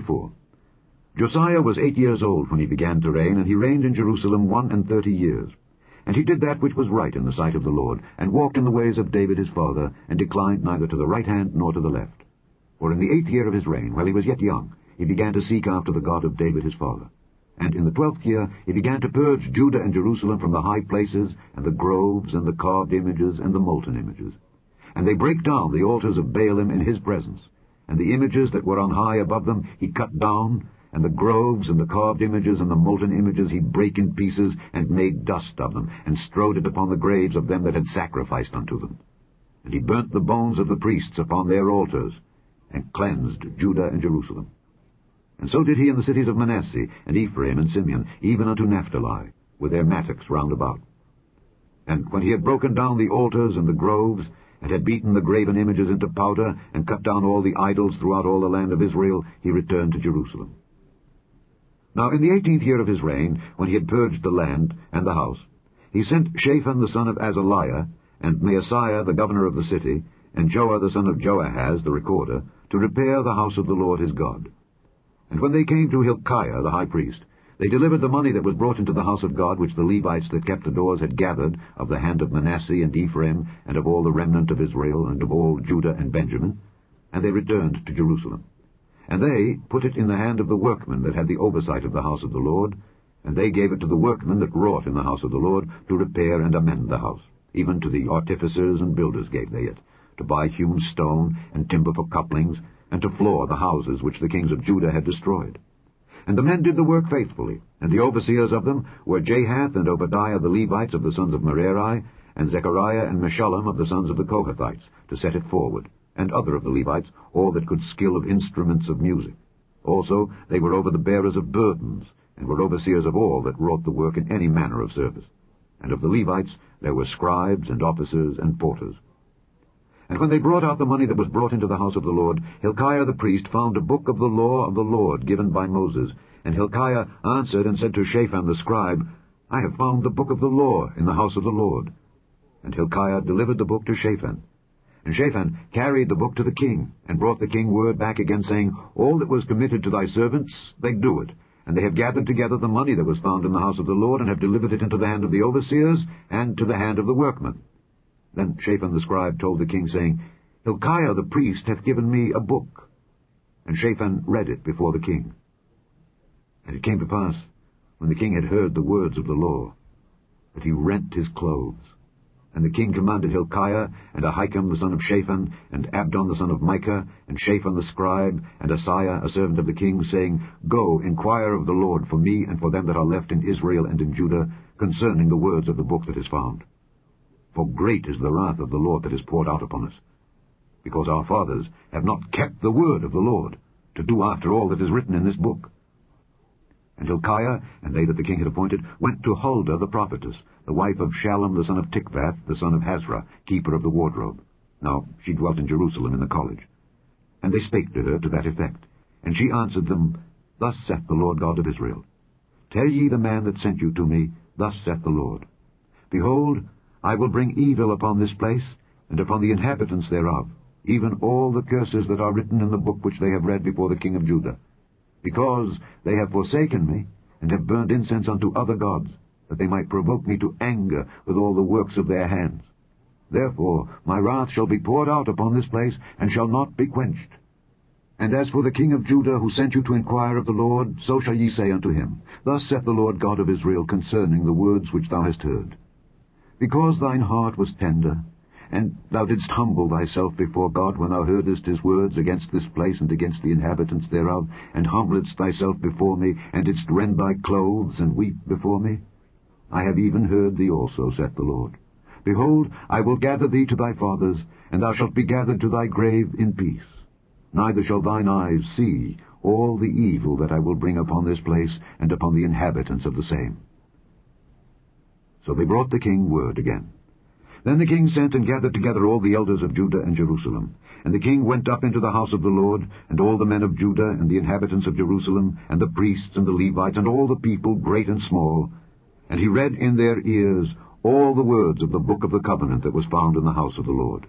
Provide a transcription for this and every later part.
24. Josiah was 8 years old when he began to reign, and he reigned in Jerusalem 31 years. And he did that which was right in the sight of the Lord, and walked in the ways of David his father, and declined neither to the right hand nor to the left. For in the 8th year of his reign, while he was yet young, he began to seek after the God of David his father. And in the 12th year he began to purge Judah and Jerusalem from the high places, and the groves, and the carved images, and the molten images. And they brake down the altars of Baalim in his presence, and the images that were on high above them he cut down, and the groves, and the carved images, and the molten images he brake in pieces, and made dust of them, and strowed it upon the graves of them that had sacrificed unto them. And he burnt the bones of the priests upon their altars, and cleansed Judah and Jerusalem. And so did he in the cities of Manasseh, and Ephraim, and Simeon, even unto Naphtali, with their mattocks round about. And when he had broken down the altars and the groves, and had beaten the graven images into powder, and cut down all the idols throughout all the land of Israel, he returned to Jerusalem. Now in the 18th year of his reign, when he had purged the land and the house, he sent Shaphan the son of Azaliah, and Maaseiah the governor of the city, and Joah the son of Joahaz the recorder, to repair the house of the Lord his God. And when they came to Hilkiah the high priest, they delivered the money that was brought into the house of God, which the Levites that kept the doors had gathered of the hand of Manasseh and Ephraim, and of all the remnant of Israel, and of all Judah and Benjamin, and they returned to Jerusalem. And they put it in the hand of the workmen that had the oversight of the house of the Lord, and they gave it to the workmen that wrought in the house of the Lord, to repair and amend the house. Even to the artificers and builders gave they it, to buy hewn stone and timber for couplings, and to floor the houses which the kings of Judah had destroyed. And the men did the work faithfully, and the overseers of them were Jahath and Obadiah the Levites of the sons of Merari, and Zechariah and Meshullam of the sons of the Kohathites, to set it forward, and other of the Levites, all that could skill of instruments of music. Also they were over the bearers of burdens, and were overseers of all that wrought the work in any manner of service. And of the Levites there were scribes and officers and porters. And when they brought out the money that was brought into the house of the Lord, Hilkiah the priest found a book of the law of the Lord given by Moses. And Hilkiah answered and said to Shaphan the scribe, I have found the book of the law in the house of the Lord. And Hilkiah delivered the book to Shaphan. And Shaphan carried the book to the king, and brought the king word back again, saying, All that was committed to thy servants, they do it. And they have gathered together the money that was found in the house of the Lord, and have delivered it into the hand of the overseers, and to the hand of the workmen. Then Shaphan the scribe told the king, saying, Hilkiah the priest hath given me a book. And Shaphan read it before the king. And it came to pass, when the king had heard the words of the law, that he rent his clothes. And the king commanded Hilkiah, and Ahikam the son of Shaphan, and Abdon the son of Micah, and Shaphan the scribe, and Asaiah a servant of the king, saying, Go, inquire of the Lord for me and for them that are left in Israel and in Judah, concerning the words of the book that is found. For great is the wrath of the Lord that is poured out upon us, because our fathers have not kept the word of the Lord, to do after all that is written in this book. And Hilkiah, and they that the king had appointed, went to Huldah the prophetess, the wife of Shallum the son of Tikvath, the son of Hazra, keeper of the wardrobe. Now she dwelt in Jerusalem in the college. And they spake to her to that effect. And she answered them, Thus saith the Lord God of Israel, Tell ye the man that sent you to me, Thus saith the Lord, Behold, I will bring evil upon this place, and upon the inhabitants thereof, even all the curses that are written in the book which they have read before the king of Judah, because they have forsaken me, and have burned incense unto other gods, that they might provoke me to anger with all the works of their hands. Therefore my wrath shall be poured out upon this place, and shall not be quenched. And as for the king of Judah, who sent you to inquire of the Lord, so shall ye say unto him, Thus saith the Lord God of Israel concerning the words which thou hast heard. Because thine heart was tender, and thou didst humble thyself before God when thou heardest his words against this place and against the inhabitants thereof, and humbledst thyself before me, and didst rend thy clothes, and weep before me, I have even heard thee also, saith the Lord. Behold, I will gather thee to thy fathers, and thou shalt be gathered to thy grave in peace. Neither shall thine eyes see all the evil that I will bring upon this place, and upon the inhabitants of the same. So they brought the king word again. Then the king sent and gathered together all the elders of Judah and Jerusalem. And the king went up into the house of the Lord, and all the men of Judah, and the inhabitants of Jerusalem, and the priests and the Levites, and all the people, great and small. And he read in their ears all the words of the book of the covenant that was found in the house of the Lord.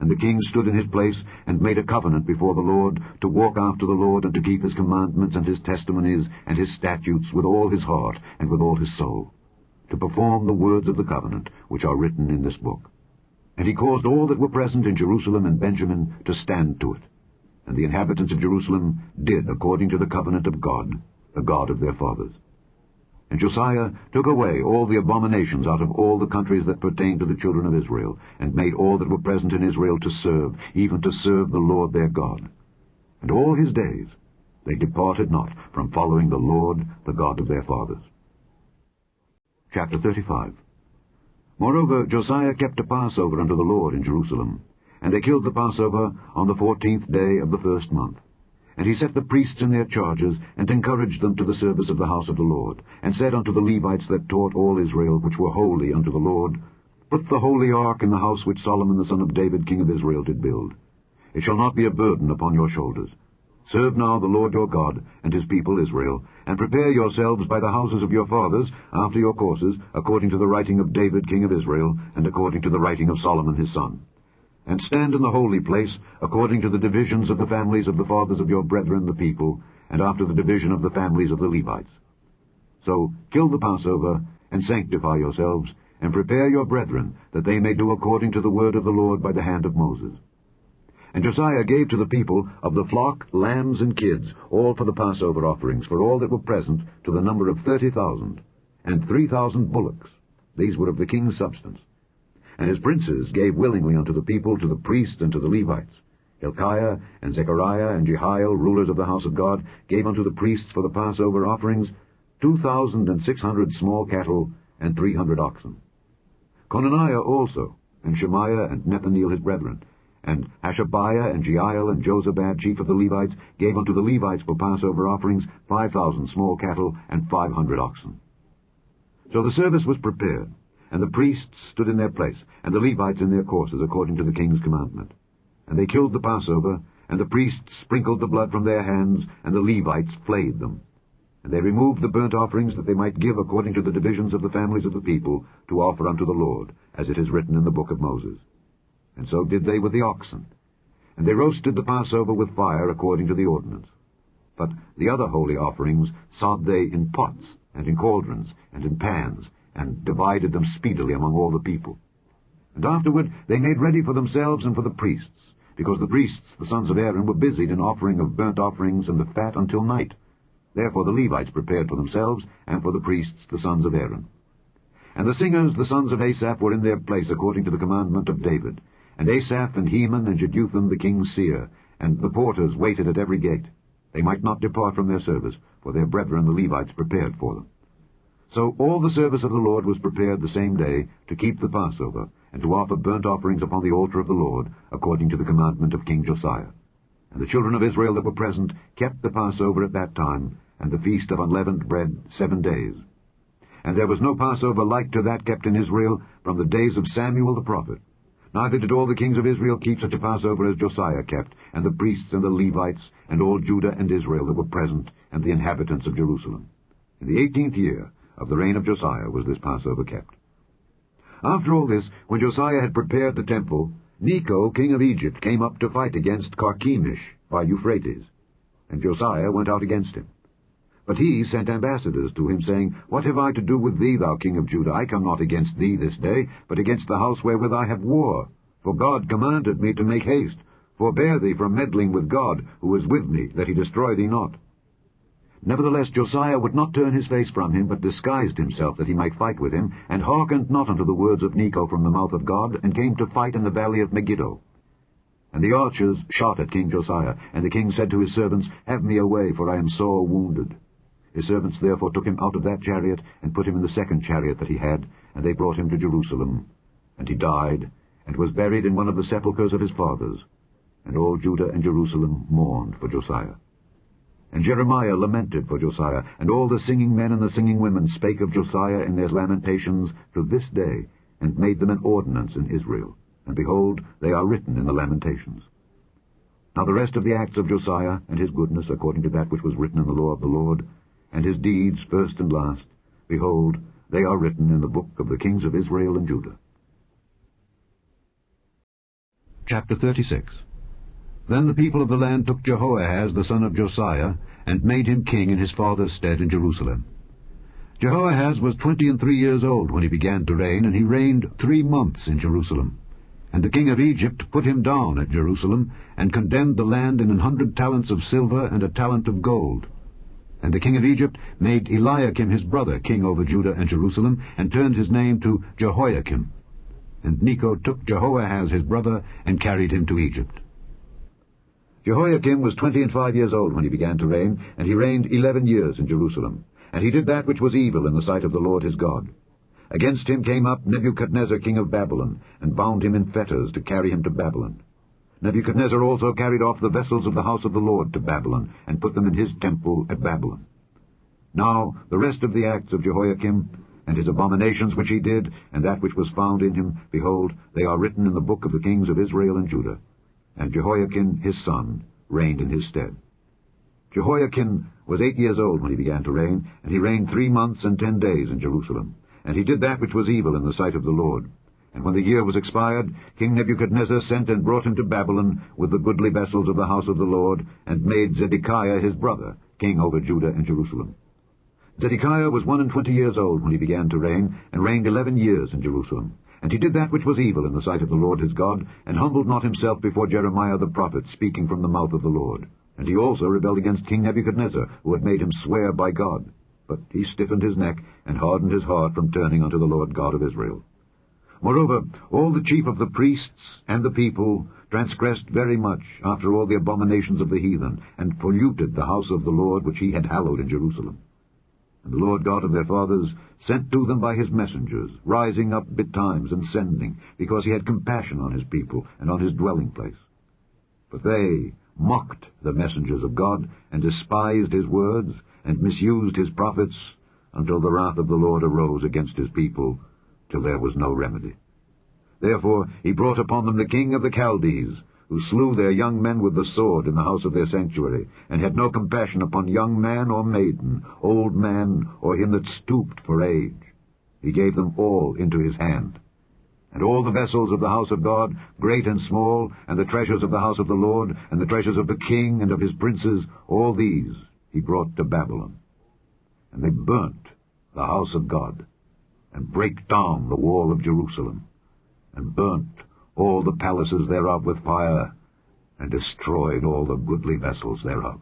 And the king stood in his place, and made a covenant before the Lord, to walk after the Lord, and to keep his commandments, and his testimonies, and his statutes, with all his heart, and with all his soul, to perform the words of the covenant, which are written in this book. And he caused all that were present in Jerusalem and Benjamin to stand to it. And the inhabitants of Jerusalem did according to the covenant of God, the God of their fathers. And Josiah took away all the abominations out of all the countries that pertained to the children of Israel, and made all that were present in Israel to serve, even to serve the Lord their God. And all his days they departed not from following the Lord, the God of their fathers. Chapter 35. Moreover, Josiah kept a Passover unto the Lord in Jerusalem, and they killed the Passover on the 14th day of the first month. And he set the priests in their charges, and encouraged them to the service of the house of the Lord, and said unto the Levites that taught all Israel, which were holy unto the Lord, Put the holy ark in the house which Solomon the son of David king of Israel did build. It shall not be a burden upon your shoulders. Serve now the Lord your God, and his people Israel, and prepare yourselves by the houses of your fathers, after your courses, according to the writing of David king of Israel, and according to the writing of Solomon his son. And stand in the holy place, according to the divisions of the families of the fathers of your brethren the people, and after the division of the families of the Levites. So kill the Passover, and sanctify yourselves, and prepare your brethren, that they may do according to the word of the Lord by the hand of Moses. And Josiah gave to the people of the flock, lambs, and kids, all for the Passover offerings, for all that were present, to the number of 30,000, and 3,000 bullocks. These were of the king's substance. And his princes gave willingly unto the people, to the priests, and to the Levites. Hilkiah, and Zechariah, and Jehiel, rulers of the house of God, gave unto the priests for the Passover offerings 2,600 small cattle, and 300 oxen. Conaniah also, and Shemaiah, and Nethaneel his brethren, and Hashabiah, and Jeiel, and Jozabad, chief of the Levites, gave unto the Levites for Passover offerings 5,000 small cattle, and 500 oxen. So the service was prepared, and the priests stood in their place, and the Levites in their courses, according to the king's commandment. And they killed the Passover, and the priests sprinkled the blood from their hands, and the Levites flayed them. And they removed the burnt offerings, that they might give according to the divisions of the families of the people, to offer unto the Lord, as it is written in the book of Moses. And so did they with the oxen. And they roasted the Passover with fire, according to the ordinance. But the other holy offerings sod they in pots, and in cauldrons, and in pans, and divided them speedily among all the people. And afterward they made ready for themselves and for the priests, because the priests, the sons of Aaron, were busied in offering of burnt offerings and the fat until night. Therefore the Levites prepared for themselves, and for the priests, the sons of Aaron. And the singers, the sons of Asaph, were in their place according to the commandment of David. And Asaph, and Heman, and Jeduthun the king's seer, and the porters waited at every gate. They might not depart from their service, for their brethren the Levites prepared for them. So all the service of the Lord was prepared the same day, to keep the Passover, and to offer burnt offerings upon the altar of the Lord, according to the commandment of King Josiah. And the children of Israel that were present kept the Passover at that time, and the feast of unleavened bread 7 days. And there was no Passover like to that kept in Israel from the days of Samuel the prophet. Neither did all the kings of Israel keep such a Passover as Josiah kept, and the priests and the Levites, and all Judah and Israel that were present, and the inhabitants of Jerusalem. In the 18th year of the reign of Josiah was this Passover kept. After all this, when Josiah had prepared the temple, Necho, king of Egypt, came up to fight against Carchemish by Euphrates. And Josiah went out against him. But he sent ambassadors to him, saying, What have I to do with thee, thou king of Judah? I come not against thee this day, but against the house wherewith I have war. For God commanded me to make haste. Forbear thee from meddling with God, who is with me, that he destroy thee not. Nevertheless Josiah would not turn his face from him, but disguised himself, that he might fight with him, and hearkened not unto the words of Necho from the mouth of God, and came to fight in the valley of Megiddo. And the archers shot at King Josiah, and the king said to his servants, Have me away, for I am sore wounded. His servants therefore took him out of that chariot, and put him in the second chariot that he had, and they brought him to Jerusalem. And he died, and was buried in one of the sepulchres of his fathers. And all Judah and Jerusalem mourned for Josiah. And Jeremiah lamented for Josiah, and all the singing men and the singing women spake of Josiah in their lamentations to this day, and made them an ordinance in Israel. And behold, they are written in the Lamentations. Now the rest of the acts of Josiah, and his goodness, according to that which was written in the law of the Lord, and his deeds first and last, behold, they are written in the book of the kings of Israel and Judah. Chapter 36. Then the people of the land took Jehoahaz the son of Josiah, and made him king in his father's stead in Jerusalem. Jehoahaz was 23 years old when he began to reign, and he reigned 3 months in Jerusalem. And the king of Egypt put him down at Jerusalem, and condemned the land in 100 talents of silver and a talent of gold. And the king of Egypt made Eliakim his brother king over Judah and Jerusalem, and turned his name to Jehoiakim. And Necho took Jehoahaz his brother, and carried him to Egypt. Jehoiakim was 25 years old when he began to reign, and he reigned 11 years in Jerusalem. And he did that which was evil in the sight of the Lord his God. Against him came up Nebuchadnezzar king of Babylon, and bound him in fetters to carry him to Babylon. Nebuchadnezzar also carried off the vessels of the house of the Lord to Babylon, and put them in his temple at Babylon. Now the rest of the acts of Jehoiakim, and his abominations which he did, and that which was found in him, behold, they are written in the book of the kings of Israel and Judah. And Jehoiakim his son reigned in his stead. Jehoiakim was 8 years old when he began to reign, and he reigned 3 months and 10 days in Jerusalem. And he did that which was evil in the sight of the Lord. And when the year was expired, King Nebuchadnezzar sent and brought him to Babylon with the goodly vessels of the house of the Lord, and made Zedekiah his brother king over Judah and Jerusalem. Zedekiah was 21 years old when he began to reign, and reigned 11 years in Jerusalem. And he did that which was evil in the sight of the Lord his God, and humbled not himself before Jeremiah the prophet, speaking from the mouth of the Lord. And he also rebelled against King Nebuchadnezzar, who had made him swear by God. But he stiffened his neck, and hardened his heart from turning unto the Lord God of Israel. Moreover, all the chief of the priests and the people transgressed very much after all the abominations of the heathen, and polluted the house of the Lord which he had hallowed in Jerusalem. And the Lord God of their fathers sent to them by his messengers, rising up betimes and sending, because he had compassion on his people and on his dwelling place. But they mocked the messengers of God, and despised his words, and misused his prophets, until the wrath of the Lord arose against his people, till there was no remedy. Therefore he brought upon them the king of the Chaldees, who slew their young men with the sword in the house of their sanctuary, and had no compassion upon young man or maiden, old man, or him that stooped for age. He gave them all into his hand. And all the vessels of the house of God, great and small, and the treasures of the house of the Lord, and the treasures of the king and of his princes, all these he brought to Babylon. And they burnt the house of God, and brake down the wall of Jerusalem, and burnt all the palaces thereof with fire, and destroyed all the goodly vessels thereof.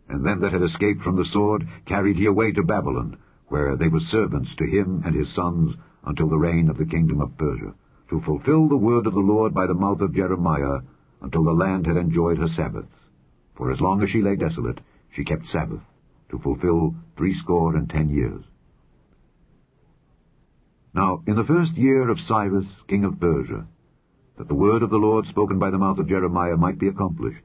And them that had escaped from the sword carried he away to Babylon, where they were servants to him and his sons, until the reign of the kingdom of Persia, to fulfill the word of the Lord by the mouth of Jeremiah, until the land had enjoyed her Sabbaths. For as long as she lay desolate, she kept Sabbath, to fulfill 60 years. Now in the first year of Cyrus king of Persia, that the word of the Lord spoken by the mouth of Jeremiah might be accomplished,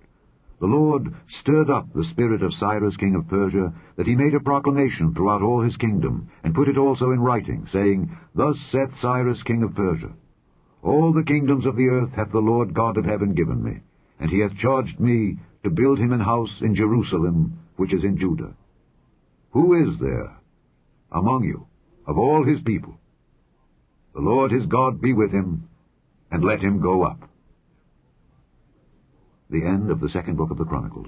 the Lord stirred up the spirit of Cyrus king of Persia, that he made a proclamation throughout all his kingdom, and put it also in writing, saying, Thus saith Cyrus king of Persia, All the kingdoms of the earth hath the Lord God of heaven given me, and he hath charged me to build him an house in Jerusalem, which is in Judah. Who is there among you of all his people? The Lord his God be with him, and let him go up. The end of the second book of the Chronicles.